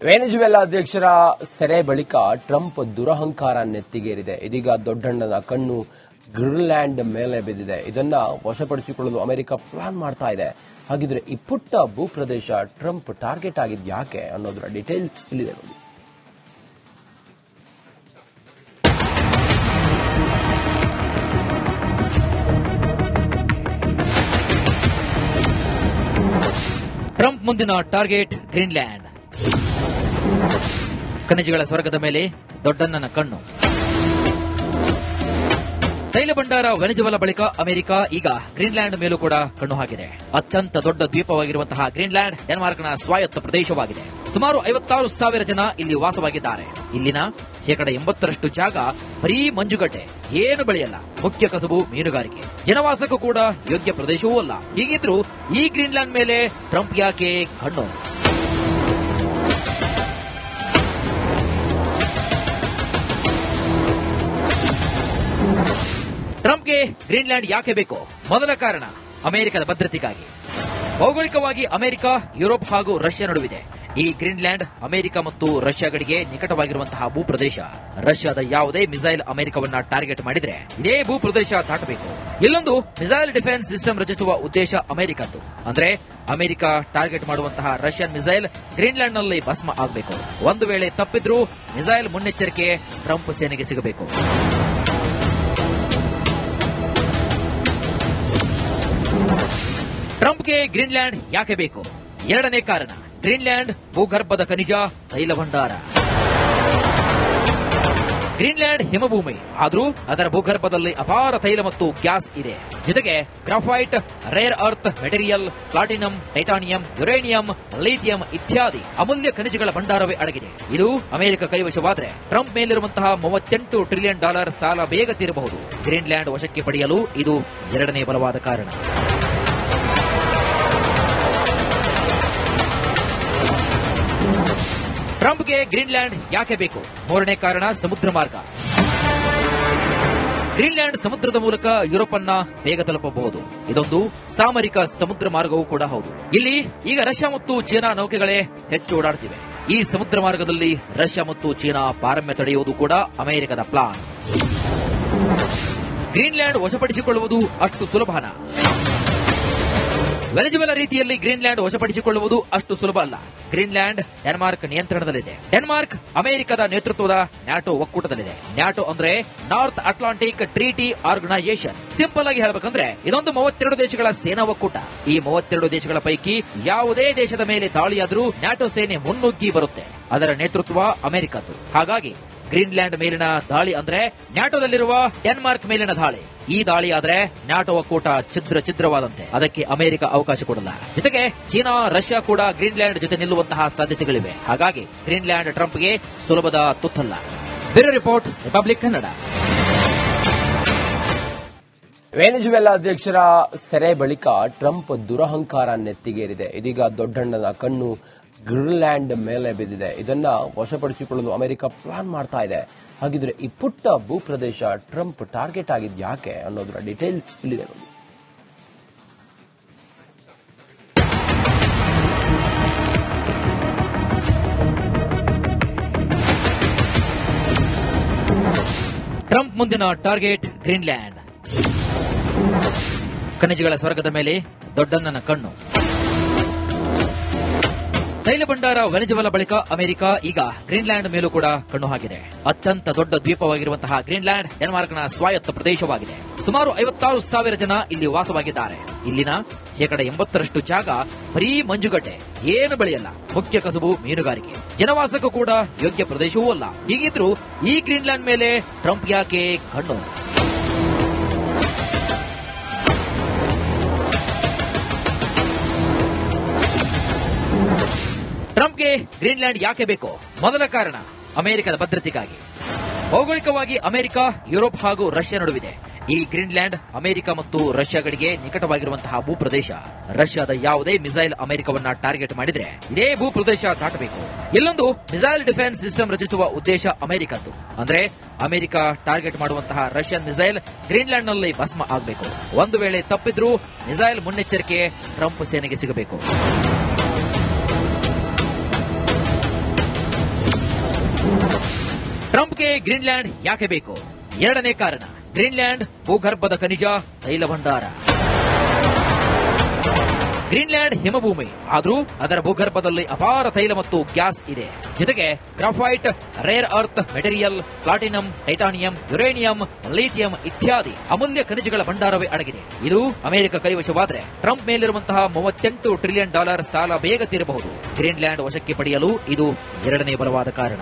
ವೆನೆಜುವೆಲಾ ಅಧ್ಯಕ್ಷರ ಸೆರೆ ಬಳಿಕ ಟ್ರಂಪ್ ದುರಹಂಕಾರ ನೆತ್ತಿಗೇರಿದೆ. ಇದೀಗ ದೊಡ್ಡಣ್ಣನ ಕಣ್ಣು ಗ್ರೀನ್ಲ್ಯಾಂಡ್ ಮೇಲೆ ಬಿದ್ದಿದೆ. ಇದನ್ನ ವಶಪಡಿಸಿಕೊಳ್ಳಲು ಅಮೆರಿಕ ಪ್ಲಾನ್ ಮಾಡ್ತಾ ಇದೆ. ಹಾಗಿದ್ರೆ ಈ ಪುಟ್ಟ ಭೂಪ್ರದೇಶ ಟ್ರಂಪ್ ಟಾರ್ಗೆಟ್ ಆಗಿದ್ ಯಾಕೆ ಅನ್ನೋದರ ಡೀಟೇಲ್ಸ್ ಇಲ್ಲಿದೆ ನೋಡಿ. ಟ್ರಂಪ್ ಮುಂದಿನ ಟಾರ್ಗೆಟ್ ಗ್ರೀನ್ಲ್ಯಾಂಡ್. ಖನಿಜಗಳ ಸ್ವರ್ಗದ ಮೇಲೆ ದೊಡ್ಡಣ್ಣನ ಕಣ್ಣು. ತೈಲ ಭಂಡಾರ ವೆನೆಜುವೆಲಾ ಬಳಿಕ ಅಮೆರಿಕ ಈಗ ಗ್ರೀನ್ಲ್ಯಾಂಡ್ ಮೇಲೂ ಕೂಡ ಕಣ್ಣು ಹಾಕಿದೆ. ಅತ್ಯಂತ ದೊಡ್ಡ ದ್ವೀಪವಾಗಿರುವಂತಹ ಗ್ರೀನ್ಲ್ಯಾಂಡ್ ಡೆನ್ಮಾರ್ಕ್ನ ಸ್ವಾಯತ್ತ ಪ್ರದೇಶವಾಗಿದೆ. ಸುಮಾರು 56,000 ಜನ ಇಲ್ಲಿ ವಾಸವಾಗಿದ್ದಾರೆ. ಇಲ್ಲಿನ 80% ಜಾಗ ಬರೀ ಮಂಜುಗಡ್ಡೆ, ಏನು ಬೆಳೆಯಲ್ಲ. ಮುಖ್ಯ ಕಸಬು ಮೀನುಗಾರಿಕೆ, ಜನವಾಸಕ್ಕೂ ಕೂಡ ಯೋಗ್ಯ ಪ್ರದೇಶವೂ ಅಲ್ಲ. ಹೀಗಿದ್ರೂ ಈ ಗ್ರೀನ್ಲ್ಯಾಂಡ್ ಮೇಲೆ ಟ್ರಂಪ್ ಯಾಕೆ ಕಣ್ಣು? ಟ್ರಂಪ್ಗೆ ಗ್ರೀನ್ಲ್ಯಾಂಡ್ ಯಾಕೆ ಬೇಕು? ಮೊದಲ ಕಾರಣ ಅಮೆರಿಕದ ಭದ್ರತೆಗಾಗಿ. ಭೌಗೋಳಿಕವಾಗಿ ಅಮೆರಿಕ, ಯುರೋಪ್ ಹಾಗೂ ರಷ್ಯಾ ನಡುವಿದೆ. ಈ ಗ್ರೀನ್ಲ್ಯಾಂಡ್ ಅಮೆರಿಕ ಮತ್ತು ರಷ್ಯಾ ಗಡಿಗೆ ನಿಕಟವಾಗಿರುವಂತಹ ಭೂಪ್ರದೇಶ. ರಷ್ಯಾದ ಯಾವುದೇ ಮಿಸೈಲ್ ಅಮೆರಿಕವನ್ನ ಟಾರ್ಗೆಟ್ ಮಾಡಿದ್ರೆ ಇದೇ ಭೂಪ್ರದೇಶ ದಾಟಬೇಕು. ಇಲ್ಲೊಂದು ಮಿಸೈಲ್ ಡಿಫೆನ್ಸ್ ಸಿಸ್ಟಮ್ ರಚಿಸುವ ಉದ್ದೇಶ ಅಮೆರಿಕದ್ದು. ಅಂದ್ರೆ ಅಮೆರಿಕ ಟಾರ್ಗೆಟ್ ಮಾಡುವಂತಹ ರಷ್ಯನ್ ಮಿಸೈಲ್ ಗ್ರೀನ್ಲ್ಯಾಂಡ್ ನಲ್ಲಿ ಭಸ್ಮ ಆಗಬೇಕು. ಒಂದು ವೇಳೆ ತಪ್ಪಿದ್ರೂ ಮಿಸೈಲ್ ಮುನ್ನೆಚ್ಚರಿಕೆ ಟ್ರಂಪ್ ಸೇನೆಗೆ ಸಿಗಬೇಕು. ಟ್ರಂಪ್ಗೆ ಗ್ರೀನ್ಲ್ಯಾಂಡ್ ಯಾಕೆ ಬೇಕು? ಎರಡನೇ ಕಾರಣ, ಗ್ರೀನ್ಲ್ಯಾಂಡ್ ಭೂಗರ್ಭದ ಖನಿಜ ತೈಲ ಭಂಡಾರ. ಗ್ರೀನ್ಲ್ಯಾಂಡ್ ಹಿಮಭೂಮಿ ಆದರೂ ಅದರ ಭೂಗರ್ಭದಲ್ಲಿ ಅಪಾರ ತೈಲ ಮತ್ತು ಗ್ಯಾಸ್ ಇದೆ. ಜೊತೆಗೆ graphite, rare earth material, platinum, titanium, uranium, lithium ಇತ್ಯಾದಿ ಅಮೂಲ್ಯ ಖನಿಜಗಳ ಭಂಡಾರವೇ ಅಡಗಿದೆ. ಇದು ಅಮೆರಿಕ ಕೈವಶವಾದರೆ ಟ್ರಂಪ್ ಮೇಲಿರುವಂತಹ $38 ಟ್ರಿಲಿಯನ್ ಸಾಲ ಬೇಗ ತೀರಬಹುದು. ಗ್ರೀನ್ಲ್ಯಾಂಡ್ ವಶಕ್ಕೆ ಪಡೆಯಲು ಇದು ಎರಡನೇ ಬಲವಾದ ಕಾರಣ. ಟ್ರಂಪ್ಗೆ ಗ್ರೀನ್ಲ್ಯಾಂಡ್ ಯಾಕೆ ಬೇಕು? ಮೂರನೇ ಕಾರಣ, ಸಮುದ್ರ ಮಾರ್ಗ. ಗ್ರೀನ್ಲ್ಯಾಂಡ್ ಸಮುದ್ರದ ಮೂಲಕ ಯುರೋಪ್ ಅನ್ನ ಬೇಗ ತಲುಪಬಹುದು. ಇದೊಂದು ಸಾಮರಿಕ ಸಮುದ್ರ ಮಾರ್ಗವೂ ಕೂಡ ಹೌದು. ಇಲ್ಲಿ ಈಗ ರಷ್ಯಾ ಮತ್ತು ಚೀನಾ ನೌಕೆಗಳೇ ಹೆಚ್ಚು ಓಡಾಡುತ್ತಿವೆ. ಈ ಸಮುದ್ರ ಮಾರ್ಗದಲ್ಲಿ ರಷ್ಯಾ ಮತ್ತು ಚೀನಾ ಪಾರಮ್ಯ ತಡೆಯುವುದು ಕೂಡ ಅಮೆರಿಕದ ಪ್ಲಾನ್. ಗ್ರೀನ್ಲ್ಯಾಂಡ್ ವಶಪಡಿಸಿಕೊಳ್ಳುವುದು ಅಷ್ಟು ಸುಲಭನಾ? ವೆನೆಜುವೆಲಾ ರೀತಿಯಲ್ಲಿ ಗ್ರೀನ್ಲ್ಯಾಂಡ್ ವಶಪಡಿಸಿಕೊಳ್ಳುವುದು ಅಷ್ಟು ಸುಲಭ ಅಲ್ಲ. ಗ್ರೀನ್ಲ್ಯಾಂಡ್ ಡೆನ್ಮಾರ್ಕ್ ನಿಯಂತ್ರಣದಲ್ಲಿದೆ. ಡೆನ್ಮಾರ್ಕ್ ಅಮೆರಿಕದ ನೇತೃತ್ವದ ನ್ಯಾಟೋ ಒಕ್ಕೂಟದಲ್ಲಿದೆ. ನ್ಯಾಟೋ ಅಂದ್ರೆ North Atlantic Treaty Organisation. Simple ಆಗಿ ಹೇಳಬೇಕಂದ್ರೆ ಇದೊಂದು 32 ದೇಶಗಳ ಸೇನಾ ಒಕ್ಕೂಟ. ಈ 32 ದೇಶಗಳ ಪೈಕಿ ಯಾವುದೇ ದೇಶದ ಮೇಲೆ ದಾಳಿಯಾದರೂ ನ್ಯಾಟೋ ಸೇನೆ ಮುನ್ನುಗ್ಗಿ ಬರುತ್ತೆ. ಅದರ ನೇತೃತ್ವ ಅಮೆರಿಕದ್ದು. ಹಾಗಾಗಿ ಗ್ರೀನ್ಲ್ಯಾಂಡ್ ಮೇಲಿನ ದಾಳಿ ಅಂದ್ರೆ ನ್ಯಾಟೋದಲ್ಲಿರುವ ಡೆನ್ಮಾರ್ಕ್ ಮೇಲಿನ ದಾಳಿ. ಈ ದಾಳಿ ಆದ್ರೆ ನ್ಯಾಟೋ ಒಕ್ಕೂಟ ಛಿದ್ರವಾದಂತೆ. ಅದಕ್ಕೆ ಅಮೆರಿಕ ಅವಕಾಶ ಕೊಡಲ್ಲ. ಜೊತೆಗೆ ಚೀನಾ, ರಷ್ಯಾ ಕೂಡ ಗ್ರೀನ್ಲ್ಯಾಂಡ್ ಜೊತೆ ನಿಲ್ಲುವಂತಹ ಸಾಧ್ಯತೆಗಳಿವೆ. ಹಾಗಾಗಿ ಗ್ರೀನ್ಲ್ಯಾಂಡ್ ಟ್ರಂಪ್ಗೆ ಸುಲಭದ ತುತ್ತಲ್ಲ. Bureau report, republic Kannada. Venezuela ಅಧ್ಯಕ್ಷರ ಸೆರೆ ಬಳಿಕ ಟ್ರಂಪ್ ದುರಹಂಕಾರ ನೆತ್ತಿಗೇರಿದೆ. ಇದೀಗ ದೊಡ್ಡಣ್ಣನ ಕಣ್ಣು ಗ್ರೀನ್ಲ್ಯಾಂಡ್ ಮೇಲೆ ಬಿದ್ದಿದೆ. ಇದನ್ನ ವಶಪಡಿಸಿಕೊಳ್ಳಲು ಅಮೆರಿಕ ಪ್ಲಾನ್ ಮಾಡ್ತಾ ಇದೆ. ಹಾಗಿದ್ರೆ ಈ ಪುಟ್ಟ ಭೂಪ್ರದೇಶ ಟ್ರಂಪ್ ಟಾರ್ಗೆಟ್ ಆಗಿದ್ ಯಾಕೆ ಅನ್ನೋದರ ಡೀಟೇಲ್ಸ್ ಇಲ್ಲಿದೆ ನೋಡಿ. ಟ್ರಂಪ್ ಮುಂದಿನ ಟಾರ್ಗೆಟ್ ಗ್ರೀನ್ಲ್ಯಾಂಡ್. ಖನಿಜಗಳ ಸ್ವರ್ಗದ ಮೇಲೆ ದೊಡ್ಡಣ್ಣನ ಕಣ್ಣು. ತೈಲ ಭಂಡಾರ ವೆನೆಜುವೆಲಾ ಬಳಿಕ ಅಮೆರಿಕ ಈಗ ಗ್ರೀನ್ಲ್ಯಾಂಡ್ ಮೇಲೂ ಕೂಡ ಕಣ್ಣು ಹಾಕಿದೆ. ಅತ್ಯಂತ ದೊಡ್ಡ ದ್ವೀಪವಾಗಿರುವಂತಹ ಗ್ರೀನ್ಲ್ಯಾಂಡ್ ಡೆನ್ಮಾರ್ಕ್ನ ಸ್ವಾಯತ್ತ ಪ್ರದೇಶವಾಗಿದೆ. ಸುಮಾರು 56,000 ಜನ ಇಲ್ಲಿ ವಾಸವಾಗಿದ್ದಾರೆ. ಇಲ್ಲಿನ 80% ಜಾಗ ಬರೀ ಮಂಜುಗಡ್ಡೆ, ಏನು ಬೆಳೆಯಲ್ಲ. ಮುಖ್ಯ ಕಸಬು ಮೀನುಗಾರಿಕೆ, ಜನವಾಸಕ್ಕೂ ಕೂಡ ಯೋಗ್ಯ ಪ್ರದೇಶವೂ ಅಲ್ಲ. ಹೀಗಿದ್ರೂ ಈ ಗ್ರೀನ್ಲ್ಯಾಂಡ್ ಮೇಲೆ ಟ್ರಂಪ್ ಯಾಕೆ ಕಣ್ಣು? ಟ್ರಂಪ್ಗೆ ಗ್ರೀನ್ಲ್ಯಾಂಡ್ ಯಾಕೆ ಬೇಕು? ಮೊದಲ ಕಾರಣ ಅಮೆರಿಕದ ಭದ್ರತೆಗಾಗಿ. ಭೌಗೋಳಿಕವಾಗಿ ಅಮೆರಿಕ, ಯುರೋಪ್ ಹಾಗೂ ರಷ್ಯಾ ನಡುವಿದೆ. ಈ ಗ್ರೀನ್ಲ್ಯಾಂಡ್ ಅಮೆರಿಕ ಮತ್ತು ರಷ್ಯಾ ಗಡಿಗೆ ನಿಕಟವಾಗಿರುವಂತಹ ಭೂಪ್ರದೇಶ. ರಷ್ಯಾದ ಯಾವುದೇ ಮಿಸೈಲ್ ಅಮೆರಿಕವನ್ನ ಟಾರ್ಗೆಟ್ ಮಾಡಿದ್ರೆ ಇದೇ ಭೂಪ್ರದೇಶ ದಾಟಬೇಕು. ಇಲ್ಲೊಂದು ಮಿಸೈಲ್ ಡಿಫೆನ್ಸ್ ಸಿಸ್ಟಮ್ ರಚಿಸುವ ಉದ್ದೇಶ ಅಮೆರಿಕದ್ದು. ಅಂದ್ರೆ ಅಮೆರಿಕ ಟಾರ್ಗೆಟ್ ಮಾಡುವಂತಹ ರಷ್ಯನ್ ಮಿಸೈಲ್ ಗ್ರೀನ್ಲ್ಯಾಂಡ್ ನಲ್ಲಿ ಭಸ್ಮ ಆಗಬೇಕು. ಒಂದು ವೇಳೆ ತಪ್ಪಿದ್ರೂ ಮಿಸೈಲ್ ಮುನ್ನೆಚ್ಚರಿಕೆ ಟ್ರಂಪ್ ಸೇನೆಗೆ ಸಿಗಬೇಕು. ಟ್ರಂಪ್ಗೆ ಗ್ರೀನ್ಲ್ಯಾಂಡ್ ಯಾಕೆ ಬೇಕು? ಎರಡನೇ ಕಾರಣ, ಗ್ರೀನ್ಲ್ಯಾಂಡ್ ಭೂಗರ್ಭದ ಖನಿಜ ತೈಲ ಭಂಡಾರ. ಗ್ರೀನ್ಲ್ಯಾಂಡ್ ಹಿಮಭೂಮಿ, ಆದರೂ ಅದರ ಭೂಗರ್ಭದಲ್ಲಿ ಅಪಾರ ತೈಲ ಮತ್ತು ಗ್ಯಾಸ್ ಇದೆ. ಜೊತೆಗೆ graphite, rare earth material, platinum, titanium, uranium, lithium ಇತ್ಯಾದಿ ಅಮೂಲ್ಯ ಖನಿಜಗಳ ಭಂಡಾರವೇ ಅಡಗಿದೆ. ಇದು ಅಮೆರಿಕ ಕೈವಶವಾದರೆ ಟ್ರಂಪ್ ಮೇಲಿರುವಂತಹ $38 ಟ್ರಿಲಿಯನ್ ಸಾಲ ಬೇಗ ತೀರಬಹುದು. ಗ್ರೀನ್ಲ್ಯಾಂಡ್ ವಶಕ್ಕೆ ಪಡೆಯಲು ಇದು ಎರಡನೇ ಬಲವಾದ ಕಾರಣ.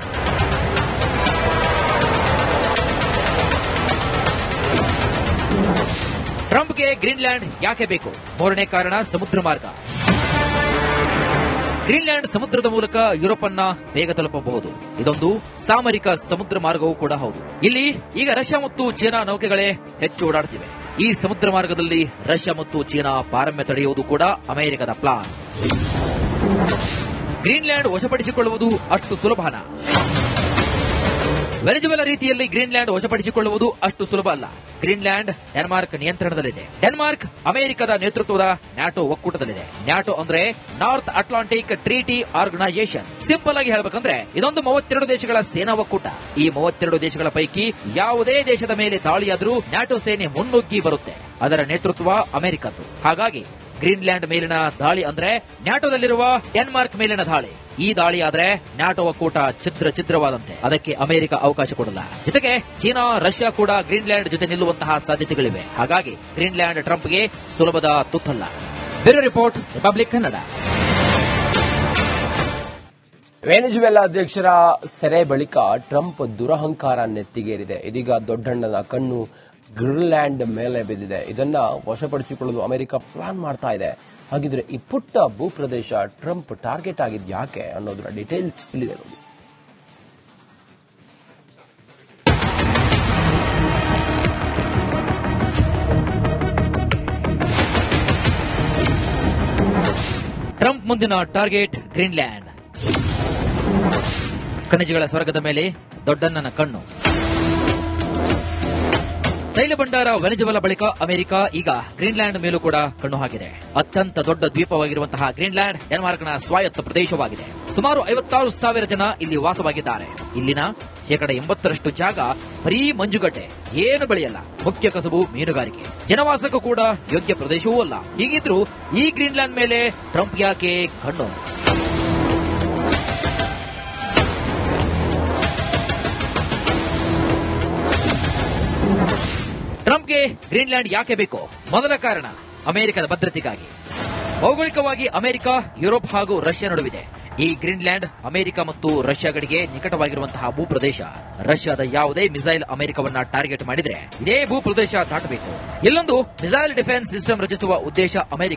ಟ್ರಂಪ್ಗೆ ಗ್ರೀನ್ಲ್ಯಾಂಡ್ ಯಾಕೆ ಬೇಕು? ಮೂರನೇ ಕಾರಣ, ಸಮುದ್ರ ಮಾರ್ಗ. ಗ್ರೀನ್ಲ್ಯಾಂಡ್ ಸಮುದ್ರದ ಮೂಲಕ ಯುರೋಪ್ ಅನ್ನ ಬೇಗ ತಲುಪಬಹುದು. ಇದೊಂದು ಸಾಮರಿಕ ಸಮುದ್ರ ಮಾರ್ಗವೂ ಕೂಡ ಹೌದು. ಇಲ್ಲಿ ಈಗ ರಷ್ಯಾ ಮತ್ತು ಚೀನಾ ನೌಕೆಗಳೇ ಹೆಚ್ಚು ಓಡಾಡುತ್ತಿವೆ. ಈ ಸಮುದ್ರ ಮಾರ್ಗದಲ್ಲಿ ರಷ್ಯಾ ಮತ್ತು ಚೀನಾ ಪಾರಮ್ಯ ತಡೆಯುವುದು ಕೂಡ ಅಮೆರಿಕದ ಪ್ಲಾನ್. ಗ್ರೀನ್ಲ್ಯಾಂಡ್ ವಶಪಡಿಸಿಕೊಳ್ಳುವುದು ಅಷ್ಟು ಸುಲಭನಾ? ವೆನೆಜುವೆಲಾ ರೀತಿಯಲ್ಲಿ ಗ್ರೀನ್ಲ್ಯಾಂಡ್ ವಶಪಡಿಸಿಕೊಳ್ಳುವುದು ಅಷ್ಟು ಸುಲಭ ಅಲ್ಲ. ಗ್ರೀನ್ಲ್ಯಾಂಡ್ ಡೆನ್ಮಾರ್ಕ್ ನಿಯಂತ್ರಣದಲ್ಲಿದೆ. ಡೆನ್ಮಾರ್ಕ್ ಅಮೆರಿಕದ ನೇತೃತ್ವದ ನ್ಯಾಟೋ ಒಕ್ಕೂಟದಲ್ಲಿದೆ. ನ್ಯಾಟೋ ಅಂದ್ರೆ North Atlantic Treaty Organisation. Simple ಆಗಿ ಹೇಳಬೇಕಂದ್ರೆ ಇದೊಂದು 32 ದೇಶಗಳ ಸೇನಾ ಒಕ್ಕೂಟ. ಈ 32 ದೇಶಗಳ ಪೈಕಿ ಯಾವುದೇ ದೇಶದ ಮೇಲೆ ದಾಳಿಯಾದರೂ ನ್ಯಾಟೋ ಸೇನೆ ಮುನ್ನುಗ್ಗಿ ಬರುತ್ತೆ. ಅದರ ನೇತೃತ್ವ ಅಮೆರಿಕದ್ದು. ಹಾಗಾಗಿ ಗ್ರೀನ್ಲ್ಯಾಂಡ್ ಮೇಲಿನ ದಾಳಿ ಅಂದ್ರೆ ನ್ಯಾಟೋದಲ್ಲಿರುವ ಡೆನ್ಮಾರ್ಕ್ ಮೇಲಿನ ದಾಳಿ. ಈ ದಾಳಿ ಆದ್ರೆ ನ್ಯಾಟೋ ಒಕ್ಕೂಟ ಛಿದ್ರವಾದಂತೆ. ಅದಕ್ಕೆ ಅಮೆರಿಕ ಅವಕಾಶ ಕೊಡಲ್ಲ. ಜೊತೆಗೆ ಚೀನಾ, ರಷ್ಯಾ ಕೂಡ ಗ್ರೀನ್ಲ್ಯಾಂಡ್ ಜೊತೆ ನಿಲ್ಲುವಂತಹ ಸಾಧ್ಯತೆಗಳಿವೆ. ಹಾಗಾಗಿ ಗ್ರೀನ್ಲ್ಯಾಂಡ್ ಟ್ರಂಪ್ಗೆ ಸುಲಭದ ತುತ್ತಲ್ಲ. Bureau report, republic Kannada. Venezuela ಅಧ್ಯಕ್ಷರ ಸೆರೆ ಬಳಿಕ ಟ್ರಂಪ್ ದುರಹಂಕಾರ ನೆತ್ತಿಗೇರಿದೆ. ಇದೀಗ ದೊಡ್ಡಣ್ಣನ ಕಣ್ಣು ಗ್ರೀನ್ಲ್ಯಾಂಡ್ ಮೇಲೆ ಬಿದ್ದಿದೆ. ಇದನ್ನ ವಶಪಡಿಸಿಕೊಳ್ಳಲು ಅಮೆರಿಕ ಪ್ಲಾನ್ ಮಾಡ್ತಾ ಇದೆ. ಹಾಗಿದ್ರೆ ಈ ಪುಟ್ಟ ಭೂಪ್ರದೇಶ ಟ್ರಂಪ್ ಟಾರ್ಗೆಟ್ ಆಗಿದ್ ಯಾಕೆ ಅನ್ನೋದರ ಡೀಟೇಲ್ಸ್ ಇಲ್ಲಿದೆ ನೋಡಿ. ಟ್ರಂಪ್ ಮುಂದಿನ ಟಾರ್ಗೆಟ್ ಗ್ರೀನ್ಲ್ಯಾಂಡ್. ಖನಿಜಗಳ ಸ್ವರ್ಗದ ಮೇಲೆ ದೊಡ್ಡಣ್ಣನ ಕಣ್ಣು. ತೈಲ ಭಂಡಾರ ವೆನೆಜುವೆಲಾ ಬಳಿಕ ಅಮೆರಿಕ ಈಗ ಗ್ರೀನ್ಲ್ಯಾಂಡ್ ಮೇಲೂ ಕೂಡ ಕಣ್ಣು ಹಾಕಿದೆ. ಅತ್ಯಂತ ದೊಡ್ಡ ದ್ವೀಪವಾಗಿರುವಂತಹ ಗ್ರೀನ್ಲ್ಯಾಂಡ್ ಡೆನ್ಮಾರ್ಕ್ನ ಸ್ವಾಯತ್ತ ಪ್ರದೇಶವಾಗಿದೆ. ಸುಮಾರು 56,000 ಜನ ಇಲ್ಲಿ ವಾಸವಾಗಿದ್ದಾರೆ. ಇಲ್ಲಿನ 80% ಜಾಗ ಬರೀ ಮಂಜುಗಡ್ಡೆ, ಏನು ಬೆಳೆಯಲ್ಲ. ಮುಖ್ಯ ಕಸಬು ಮೀನುಗಾರಿಕೆ. ಜನವಾಸಕ್ಕೂ ಕೂಡ ಯೋಗ್ಯ ಪ್ರದೇಶವೂ ಅಲ್ಲ. ಹೀಗಿದ್ರೂ ಈ ಗ್ರೀನ್ಲ್ಯಾಂಡ್ ಮೇಲೆ ಟ್ರಂಪ್ ಯಾಕೆ ಕಣ್ಣು? ಟ್ರಂಪ್ಗೆ ಗ್ರೀನ್ಲ್ಯಾಂಡ್ ಯಾಕೆ ಬೇಕು? ಮೊದಲ ಕಾರಣ, ಅಮೆರಿಕದ ಭದ್ರತೆಗಾಗಿ. ಭೌಗೋಳಿಕವಾಗಿ ಅಮೆರಿಕ, ಯುರೋಪ್ ಹಾಗೂ ರಷ್ಯಾ ನಡುವಿದೆ. ಈ ಗ್ರೀನ್ಲ್ಯಾಂಡ್ ಅಮೆರಿಕ ಮತ್ತು ರಷ್ಯಾ ಗಡಿಗೆ ನಿಕಟವಾಗಿರುವಂತಹ ಭೂಪ್ರದೇಶ. ರಷ್ಯಾದ ಯಾವುದೇ ಮಿಸೈಲ್ ಅಮೆರಿಕವನ್ನ ಟಾರ್ಗೆಟ್ ಮಾಡಿದ್ರೆ ಇದೇ ಭೂಪ್ರದೇಶ ದಾಟಬೇಕು. ಇಲ್ಲೊಂದು ಮಿಸೈಲ್ ಡಿಫೆನ್ಸ್ ಸಿಸ್ಟಮ್ ರಚಿಸುವ ಉದ್ದೇಶ ಅಮೆರಿಕ